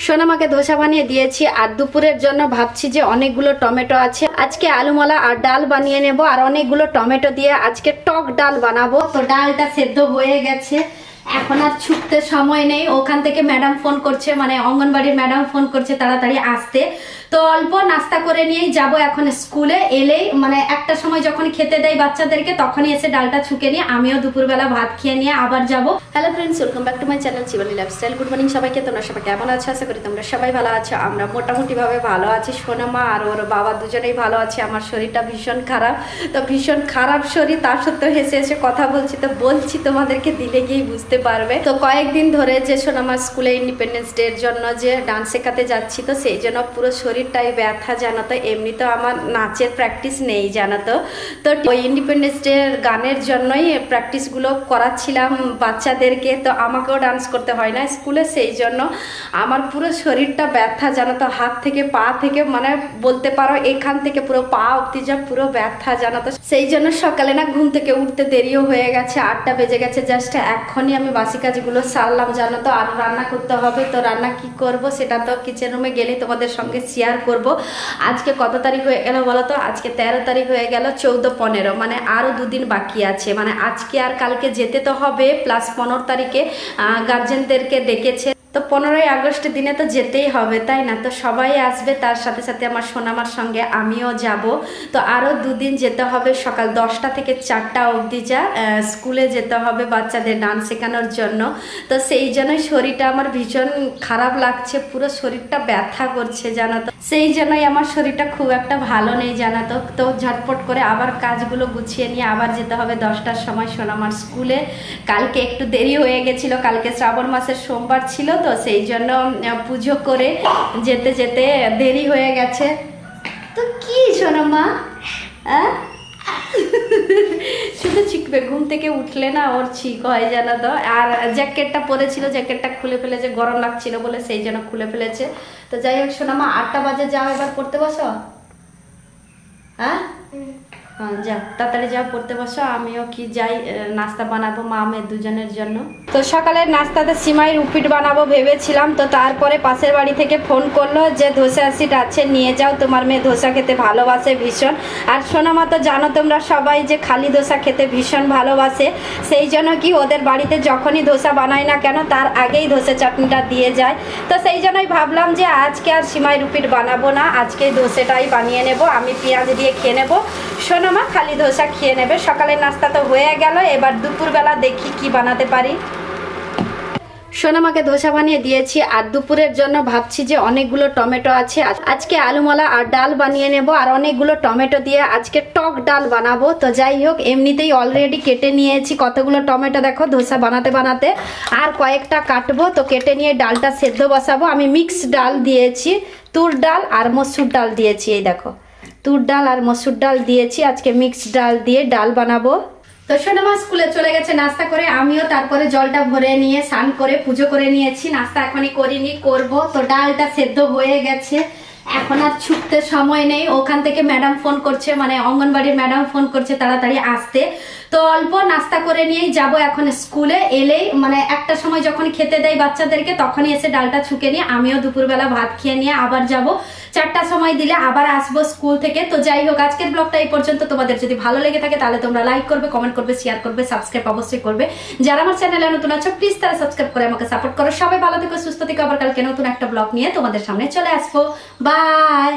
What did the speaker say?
সোনামাকে ধোসা বানিয়ে দিয়েছি আর দুপুরের জন্য ভাবছি যে অনেকগুলো টমেটো আছে, আজকে আলুমলা আর ডাল বানিয়ে নেব। আর অনেকগুলো টমেটো দিয়ে আজকে টক ডাল বানাবো। তো ডালটা সেদ্ধ হয়ে গেছে, এখন আর ছুটতে সময় নেই। ওখান থেকে ম্যাডাম ফোন করছে, মানে অঙ্গনবাড়ির ম্যাডাম ফোন করছে তাড়াতাড়ি আসতে। তো অল্প নাস্তা করে নিয়েই যাব এখন স্কুলে। এলেই মানে একটা সময় যখন খেতে দেয় বাচ্চাদেরকে তখনই এসে ডালটা ছুকে নিয়ে আমিও দুপুরবেলা ভাত খেয়ে নিয়ে আবার যাব। Hello friends, welcome back to my channel Shivani lifestyle. Good morning সবাইকে। তোমরা সবাই কেমন আছো? আশা করি তোমরা সবাই ভালো আছো। আমরা মোটামুটি ভাবে ভালো আছি। সোনামা আর ওর বাবা দুজনেই ভালো আছে। আমার শরীরটা ভীষণ খারাপ, তো ভীষণ খারাপ শরীর, তার সত্ত্বেও হেসে হেসে কথা বলছি। তো বলছি তোমাদেরকে দিলে গিয়ে বুঝতে পারবে। তো কয়েকদিন ধরে যে সোনামার স্কুলে ইন্ডিপেন্ডেন্স ডে এর জন্য যে ডান্স শেখাতে যাচ্ছি, তো সেই জন্য পুরো শরীরটাই ব্যথা জানো তো। এমনি তো আমার নাচের প্র্যাকটিস নেই জানো তো। তো ওই ইন্ডিপেন্ডেন্স ডে গানের জন্যই প্র্যাকটিসগুলো করাচ্ছিলাম বাচ্চাদেরকে। তো আমাকেও ডান্স করতে হয় না স্কুলে, সেই জন্য আমার পুরো শরীরটা ব্যথা জানো তো। হাত থেকে পা থেকে মানে বলতে পারো এখান থেকে পুরো পা অব্দি যা পুরো ব্যথা জানো তো। সেই জন্য সকালে না ঘুম থেকে উঠতে দেরিও হয়ে গেছে, 8টা বেজে গেছে জাস্ট। এখনই আমি বাসি কাজগুলো সারলাম জানো তো। আর রান্না করতে হবে, তো রান্না কি করব সেটা তো কিচেন রুমে গেলে তোমাদের সঙ্গে শেয়ার করব। আজকে কত তারিখ হয়ে গেল বলো তো? আজকে 13 তারিখ হয়ে গেল, 14-15 মানে আরও দুদিন বাকি আছে। মানে আজকে আর কালকে যেতে তো হবে, প্লাস 15 তারিখে গার্জেনদেরকে ডেকেছে। তো 15ই আগস্টের দিনে তো যেতেই হবে, তাই না? তো সবাই আসবে, তার সাথে সাথে আমার সোনামার সঙ্গে আমিও যাব। তো আরও দুদিন যেতে হবে, সকাল 10টা থেকে 4টা অবধি যা স্কুলে যেতে হবে বাচ্চাদের ডান্স শেখানোর জন্য। তো সেই জন্যই শরীরটা আমার ভীষণ খারাপ লাগছে, পুরো শরীরটা ব্যথা করছে জানো তো। সেই জন্যই আমার শরীরটা খুব একটা ভালো নেই জানো তো। তো ঝটপট করে আবার কাজগুলো গুছিয়ে নিয়ে আবার যেতে হবে 10টার সময় সোনামার স্কুলে। কালকে একটু দেরি হয়ে গেছিলো, কালকে শ্রাবণ মাসের সোমবার ছিল, তো সেই জন্য পুজো করে যেতে যেতে দেরি হয়ে গেছে। তো কি সোনামা শুধু চিকবে, ঘুম থেকে উঠলে না ওর চিক হয় জানো তো। আর জ্যাকেটটা পরেছিল, জ্যাকেটটা খুলে ফেলেছে, গরম লাগছিল বলে সেই জন্য খুলে ফেলেছে। তো যাই হোক সোনামা, 8টা বাজে যাও, এবার পড়তে বসো। হ্যাঁ যাও, তাড়াতাড়ি যাও পড়তে বসো। আমিও কি যাই নাস্তা বানাবো মা মেয়ে দুজনের জন্য। তো সকালের নাস্তাতে সিমাইয়ের উপীট বানাবো ভেবেছিলাম। তো তারপরে পাশের বাড়ি থেকে ফোন করলো যে ধোসা সিট আছে, নিয়ে যাও, তোমার মেয়ে ধোসা খেতে ভালোবাসে ভীষণ। আর সোনামা তো জানো তোমরা সবাই যে খালি ধোসা খেতে ভীষণ ভালোবাসে। সেই জন্য কি ওদের বাড়িতে যখনই ধোসা বানাই না কেন তার আগেই ধোসা চাটনিটা দিয়ে যায়। তো সেই জন্যই ভাবলাম যে আজকে আর সিমাইয়ের উপীট বানাবো না, আজকে ধোসাটাই বানিয়ে নেব। আমি পেঁয়াজ দিয়ে খেয়ে নেবো, সোনামা খালি ধোসা খেয়ে নেবে। সকালের নাস্তা তো হয়ে গেল, এবার দুপুরবেলা দেখি কি বানাতে পারি। সোনামাকে ধোসা বানিয়ে দিয়েছি আর দুপুরের জন্য ভাবছি যে অনেকগুলো টমেটো আছে, আজকে আলুমলা আর ডাল বানিয়ে নেব। আর অনেকগুলো টমেটো দিয়ে আজকে টক ডাল বানাবো। তো যাই হোক, এমনিতেই অলরেডি কেটে নিয়েছি কতগুলো টমেটো দেখো ধোসা বানাতে বানাতে। আর কয়েকটা কাটবো, তো কেটে নিয়ে ডালটা সেদ্ধ বসাবো। আমি মিক্স ডাল দিয়েছি, তুর ডাল আর মসুর ডাল দিয়েছি। এই দেখো, তুর ডাল আর মসুর ডাল দিয়েছি, আজকে মিক্সড ডাল দিয়ে ডাল বানাবো। তো সোনামা স্কুলে চলে গেছে নাস্তা করে, আমিও তারপরে জলটা ভরে নিয়ে স্নান করে পুজো করে নিয়েছি। নাস্তা এখনই করিনি, করব। তো ডালটা সেদ্ধ হয়ে গেছে, এখন আর ছুটতে সময় নেই। ওখান থেকে ম্যাডাম ফোন করছে, মানে অঙ্গনবাড়ির ম্যাডাম ফোন করছে তাড়াতাড়ি আসতে। তো অল্প নাস্তা করে নিয়েই যাব এখন স্কুলে। এলেই মানে একটা সময় যখন খেতে দেয় বাচ্চাদেরকে তখনই এসে ডালটা ছুকে নিয়ে আমিও দুপুরবেলা ভাত খেয়ে নিয়ে আবার যাব। 4টার সময় দিলে আবার আসবো স্কুল থেকে। তো যাই হোক, আজকের ব্লগটা এই পর্যন্ত। তোমাদের যদি ভালো লেগে থাকে তাহলে তোমরা লাইক করবে, কমেন্ট করবে, শেয়ার করবে, সাবস্ক্রাইব অবশ্যই করবে। যারা আমার চ্যানেলে নতুন আছো প্লিজ তারা সাবস্ক্রাইব করে আমাকে সাপোর্ট করো। সবাই ভালো থেকো, সুস্থ থেকো। আবার কালকে নতুন একটা ব্লগ নিয়ে তোমাদের সামনে চলে আসবো। বাই।